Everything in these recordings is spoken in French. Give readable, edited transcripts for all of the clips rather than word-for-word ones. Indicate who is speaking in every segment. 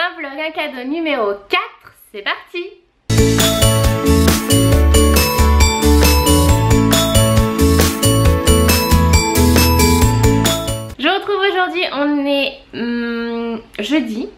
Speaker 1: un vlog, un cadeau numéro 4, c'est parti. Je retrouve aujourd'hui, on est jeudi.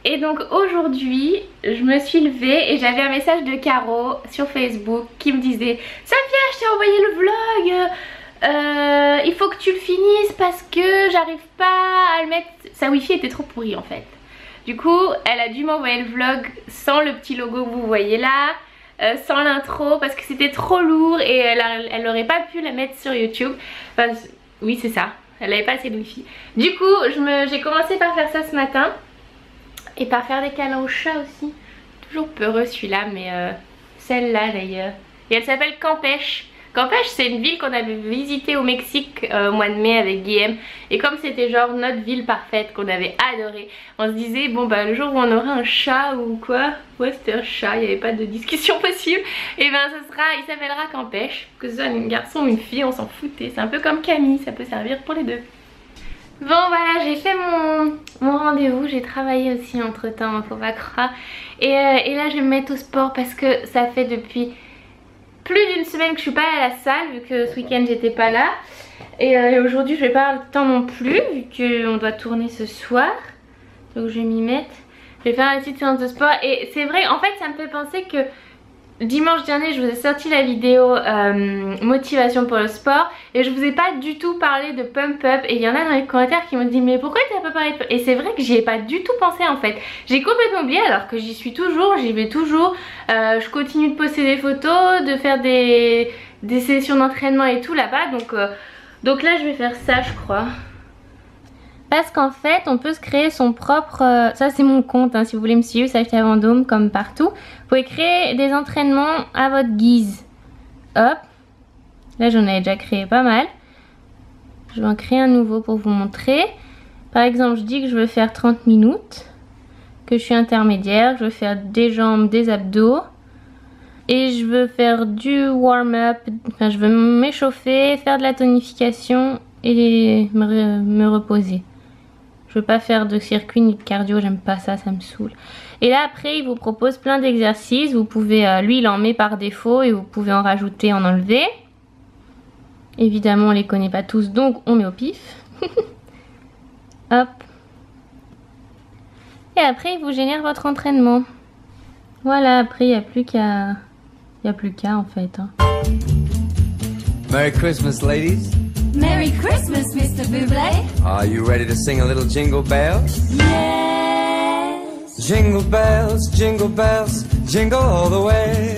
Speaker 1: Et donc aujourd'hui, je me suis levée et j'avais un message de Caro sur Facebook qui me disait « Safia, je t'ai envoyé le vlog, il faut que tu le finisses parce que j'arrive pas à le mettre... » Sa wifi était trop pourrie en fait. Du coup, elle a dû m'envoyer le vlog sans le petit logo que vous voyez là, sans l'intro parce que c'était trop lourd et elle aurait pas pu la mettre sur YouTube. Enfin, oui, c'est ça, elle avait pas assez de wifi. Du coup, j'ai commencé par faire ça ce matin. Et par faire des câlins au chat aussi. Toujours peureux celui-là, mais celle-là d'ailleurs. Et elle s'appelle Campeche. Campeche, c'est une ville qu'on avait visitée au Mexique au mois de mai avec Guillaume. Et comme c'était genre notre ville parfaite qu'on avait adorée, on se disait bon bah le jour où on aura un chat ou quoi, ouais c'était un chat, il n'y avait pas de discussion possible. Et ben il s'appellera Campeche. Que ce soit un garçon ou une fille, on s'en foutait. C'est un peu comme Camille, ça peut servir pour les deux. Bon voilà, j'ai fait mon rendez-vous, j'ai travaillé aussi entre temps, faut pas croire. Et là je vais me mettre au sport parce que ça fait depuis plus d'une semaine que je suis pas à la salle vu que ce week-end j'étais pas là. Et aujourd'hui je vais pas avoir le temps non plus vu qu'on doit tourner ce soir. Donc je vais m'y mettre. Je vais faire une petite séance de sport et c'est vrai, en fait ça me fait penser que dimanche dernier je vous ai sorti la vidéo motivation pour le sport et je vous ai pas du tout parlé de pump up et il y en a dans les commentaires qui m'ont dit mais pourquoi tu n'as pas parlé de pump up? Et c'est vrai que j'y ai pas du tout pensé en fait. J'ai complètement oublié alors que j'y suis toujours, j'y vais toujours. Je continue de poster des photos, de faire des sessions d'entraînement et tout là-bas donc là je vais faire ça je crois. Parce qu'en fait on peut se créer son propre, ça c'est mon compte hein, si vous voulez me suivre, Safia Vendôme comme partout. Vous pouvez créer des entraînements à votre guise. Hop, là j'en avais déjà créé pas mal. Je vais en créer un nouveau pour vous montrer. Par exemple je dis que je veux faire 30 minutes, que je suis intermédiaire, que je veux faire des jambes, des abdos. Et je veux faire du warm-up, enfin je veux m'échauffer, faire de la tonification et me reposer. Je veux pas faire de circuit ni de cardio, j'aime pas ça, ça me saoule. Et là après il vous propose plein d'exercices, vous pouvez, lui il en met par défaut et vous pouvez en rajouter, en enlever. Évidemment on les connaît pas tous donc on met au pif. Hop. Et après il vous génère votre entraînement. Voilà, après il n'y a plus qu'à... Il n'y a plus qu'à en fait. Hein.
Speaker 2: Merry Christmas ladies.
Speaker 3: Merry Christmas, Mr. Bublé.
Speaker 2: Are you ready to sing a little jingle bells?
Speaker 3: Yes.
Speaker 2: Jingle bells, jingle all the way.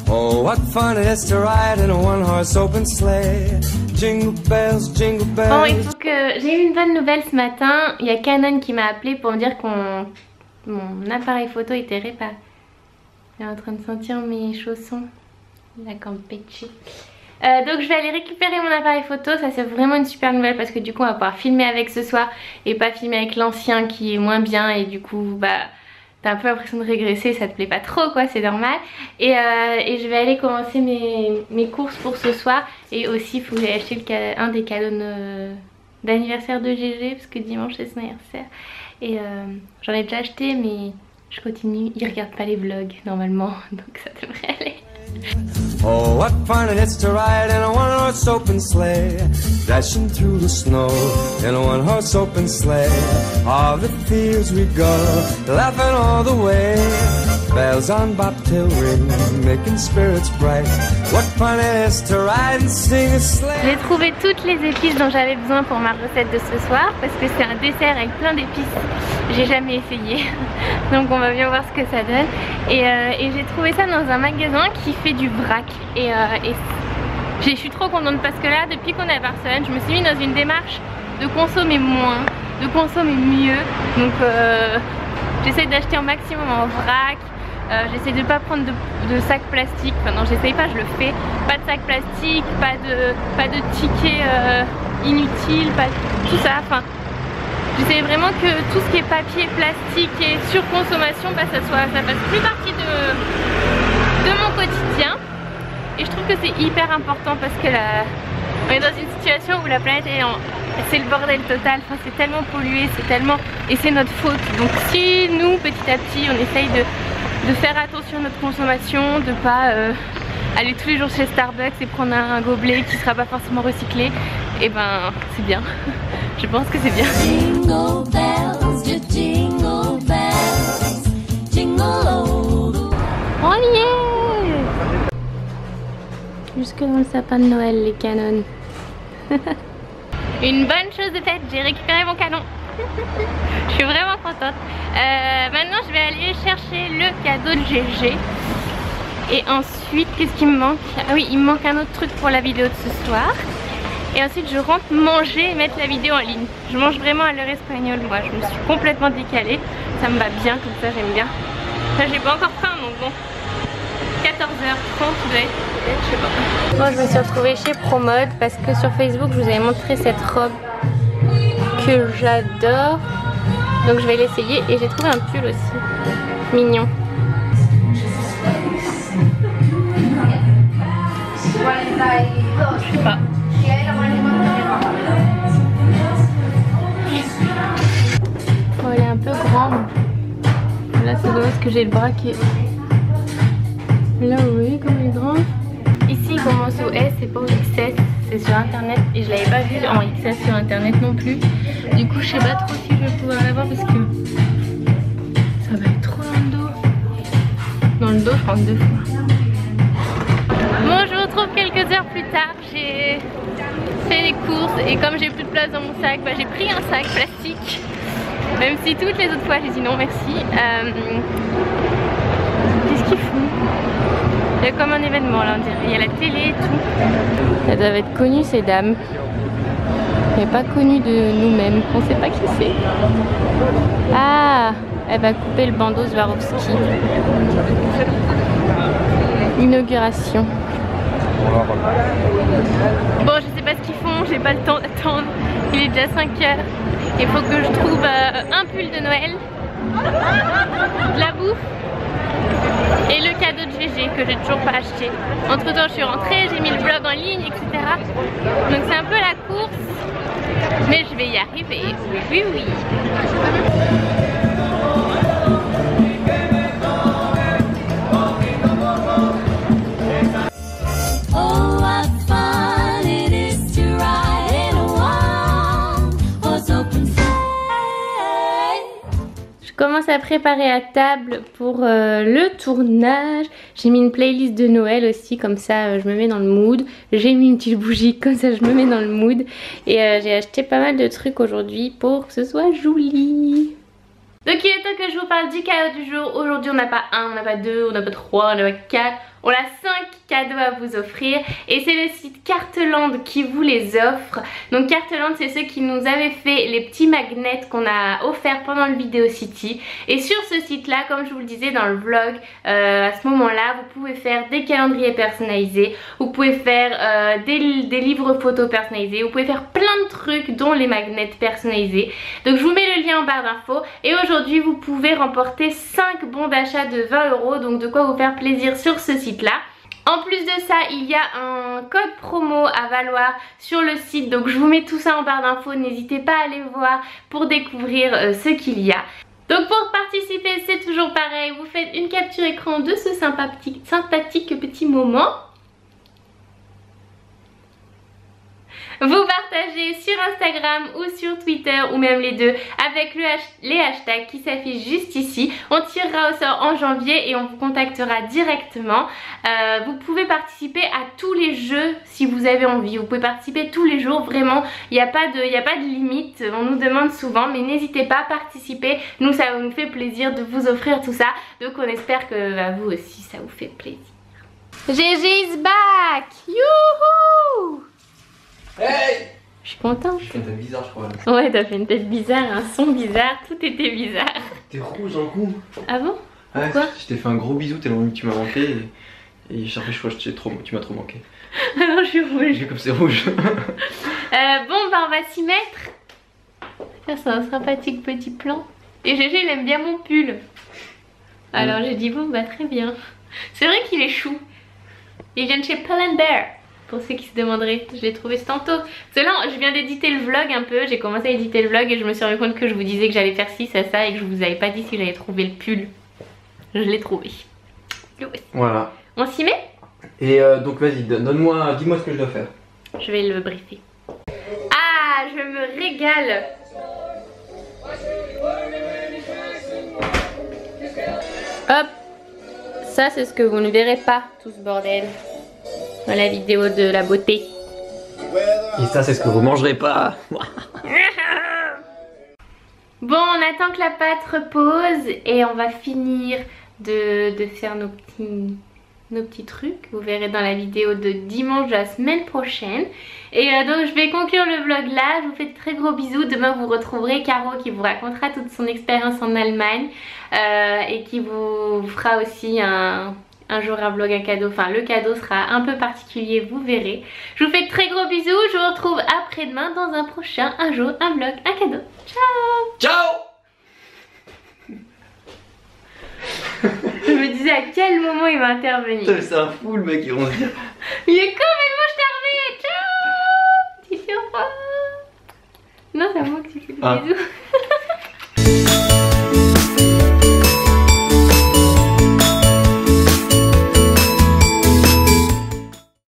Speaker 2: Oh, what fun it is to ride in a one-horse open sleigh. Jingle bells, jingle bells.
Speaker 1: Bon, il faut que... J'ai eu une bonne nouvelle ce matin. Il y a Canon qui m'a appelé pour me dire que mon appareil photo était réparé. Il est en train de sentir mes chaussons. La Campeche. Donc je vais aller récupérer mon appareil photo, ça c'est vraiment une super nouvelle parce que du coup on va pouvoir filmer avec ce soir et pas filmer avec l'ancien qui est moins bien et du coup bah t'as un peu l'impression de régresser, ça te plaît pas trop quoi, c'est normal. Et je vais aller commencer mes courses pour ce soir et aussi il faut que j'aille acheter un des cadeaux d'anniversaire de GG parce que dimanche c'est son anniversaire et j'en ai déjà acheté mais je continue, il regarde pas les vlogs normalement donc ça devrait aller.
Speaker 2: Oh, what fun it is to ride in a one-horse open sleigh, dashing through the snow in a one-horse open sleigh. All the fields we go, laughing all the way. Bells on bobtail ring, making spirits bright. What fun it is to ride and sing a sleigh.
Speaker 1: J'ai trouvé toutes les épices dont j'avais besoin pour ma recette de ce soir parce que c'est un dessert avec plein d'épices. J'ai jamais essayé, donc on va bien voir ce que ça donne. Et j'ai trouvé ça dans un magasin qui fait du vrac. Et je suis trop contente parce que là, depuis qu'on est à Barcelone, je me suis mis dans une démarche de consommer moins, de consommer mieux. Donc j'essaie d'acheter un maximum en vrac. J'essaie de ne pas prendre de sacs plastiques. Enfin non, j'essaye pas, je le fais. Pas de sacs plastiques, pas de tickets inutiles, pas tout ça. Enfin, j'essaie vraiment que tout ce qui est papier, plastique et surconsommation, bah, ça fasse plus partie de mon quotidien. Et je trouve que c'est hyper important parce que On est dans une situation où la planète est en... c'est le bordel total, enfin, c'est tellement pollué, c'est tellement... et c'est notre faute. Donc si nous, petit à petit, on essaye de faire attention à notre consommation, de pas aller tous les jours chez Starbucks et prendre un gobelet qui sera pas forcément recyclé, et ben c'est bien. Je pense que c'est bien.
Speaker 3: Jingle bells, just jingle bells, jingle all the way.
Speaker 1: On y est! Jusque dans le sapin de Noël, les canons. Une bonne chose de faite, j'ai récupéré mon canon. Je suis vraiment contente. Maintenant je vais aller chercher le cadeau de GG. Et ensuite, qu'est-ce qui me manque? Ah oui, il me manque un autre truc pour la vidéo de ce soir. Et ensuite je rentre manger et mettre la vidéo en ligne. Je mange vraiment à l'heure espagnole, moi je me suis complètement décalée. Ça me va bien, comme ça j'aime bien. Enfin, j'ai pas encore faim donc bon. 14h30 doit être, je sais pas. Bon, je me suis retrouvée chez Promode parce que sur Facebook je vous avais montré cette robe que j'adore. Donc je vais l'essayer et j'ai trouvé un pull aussi. Mignon. Je sais pas. Oh, elle est un peu grande. Là c'est dommage que j'ai le bras qui est... Là vous voyez comme elle est grande. Ici il commence au S, c'est pas au XS, c'est sur internet et je l'avais pas vu en XS sur internet non plus. Du coup je sais pas trop si je vais pouvoir l'avoir parce que ça va être trop dans le dos. Dans le dos je pense 2 fois. Bon, je vous retrouve quelques heures plus tard, j'ai fait les courses et comme j'ai plus de place dans mon sac, bah, j'ai pris un sac plastique. Même si toutes les autres fois j'ai dit non merci. Qu'est-ce qu'ils font? Il y a comme un événement là on dirait, il y a la télé et tout. Elles doivent être connues ces dames. Mais pas connues de nous-mêmes, on sait pas qui c'est. Ah, elle va couper le bandeau Swarovski. Inauguration. Bon, je sais pas ce qu'ils font, j'ai pas le temps d'attendre. Il est déjà 5h. Il faut que je trouve un pull de Noël, de la bouffe et le cadeau de GG que j'ai toujours pas acheté. Entre temps, je suis rentrée, j'ai mis le vlog en ligne, etc. Donc c'est un peu la course, mais je vais y arriver. Oui, oui, oui.
Speaker 3: Oh, what fun it is to ride in a one-horse open sleigh.
Speaker 1: Je commence à préparer à table pour le tournage. J'ai mis une playlist de Noël aussi, comme ça je me mets dans le mood. J'ai mis une petite bougie, comme ça je me mets dans le mood. Et j'ai acheté pas mal de trucs aujourd'hui pour que ce soit joli. Donc il est temps que je vous parle du cadeau du jour. Aujourd'hui on n'a pas 1, on n'a pas 2, on n'a pas 3, on n'a pas 4. On a 5 cadeaux à vous offrir et c'est le site Carteland qui vous les offre. Donc Carteland, c'est ceux qui nous avaient fait les petits magnets qu'on a offerts pendant le Video City. Et sur ce site là, comme je vous le disais dans le vlog, à ce moment là vous pouvez faire des calendriers personnalisés, vous pouvez faire des livres photos personnalisés, vous pouvez faire plein de trucs dont les magnets personnalisés. Donc je vous mets le lien en barre d'infos et aujourd'hui vous pouvez remporter 5 bons d'achat de 20 €, donc de quoi vous faire plaisir sur ce site là. En plus de ça, il y a un code promo à valoir sur le site, donc je vous mets tout ça en barre d'infos, n'hésitez pas à aller voir pour découvrir ce qu'il y a. Donc pour participer, c'est toujours pareil, vous faites une capture écran de ce sympathique petit moment. Vous partagez sur Instagram ou sur Twitter ou même les deux avec les hashtags qui s'affichent juste ici. On tirera au sort en janvier et on vous contactera directement. Vous pouvez participer à tous les jeux si vous avez envie. Vous pouvez participer tous les jours, vraiment. Il n'y a pas de limite. On nous demande souvent, mais n'hésitez pas à participer. Nous, ça nous fait plaisir de vous offrir tout ça. Donc on espère que vous aussi, ça vous fait plaisir. GG is back! Youhou!
Speaker 4: Hey!
Speaker 1: Je suis contente.
Speaker 4: Je fais une tête bizarre, je crois.
Speaker 1: Ouais, t'as fait une tête bizarre, un son bizarre, tout était bizarre.
Speaker 4: T'es rouge en coup.
Speaker 1: Ah bon?
Speaker 4: Ouais,
Speaker 1: Pourquoi?
Speaker 4: je t'ai fait un gros bisou tellement que tu m'as manqué et je crois que tu m'as trop manqué.
Speaker 1: Ah non, je suis rouge.
Speaker 4: Vu comme c'est rouge.
Speaker 1: Bon, bah on va s'y mettre. Ça, c'est un sympathique petit plan. Et GG, il aime bien mon pull. Alors j'ai dit bon, bah très bien. C'est vrai qu'il est chou. Il vient de chez Pull&Bear. Pour ceux qui se demanderaient, je l'ai trouvé ce tantôt. Parce que là, je viens d'éditer le vlog un peu. J'ai commencé à éditer le vlog et je me suis rendu compte que je vous disais que j'allais faire ci, ça et que je vous avais pas dit si j'avais trouvé le pull. Je l'ai trouvé. Le voici.
Speaker 4: Voilà.
Speaker 1: On s'y met?
Speaker 4: Et donc vas-y, dis-moi ce que je dois faire.
Speaker 1: Je vais le briefer. Ah, je me régale. Hop. Ça, c'est ce que vous ne verrez pas, tout ce bordel, dans la vidéo de la beauté.
Speaker 4: Et ça, c'est ce que vous mangerez pas.
Speaker 1: Bon, on attend que la pâte repose et on va finir de faire nos petits trucs. Vous verrez dans la vidéo de dimanche de la semaine prochaine. Et donc je vais conclure le vlog là. Je vous fais de très gros bisous. Demain vous retrouverez Caro qui vous racontera toute son expérience en Allemagne et qui vous fera aussi un jour un vlog, un cadeau. Enfin le cadeau sera un peu particulier, vous verrez. Je vous fais de très gros bisous. Je vous retrouve après-demain dans un prochain un jour, un vlog, un cadeau. Ciao.
Speaker 4: Ciao.
Speaker 1: Je me disais à quel moment il va intervenir.
Speaker 4: C'est un fou le mec, ils vont se dire.
Speaker 1: Il est complètement charmé. Ciao. Petit surprise. Non, c'est à moi que tu fais le bisou.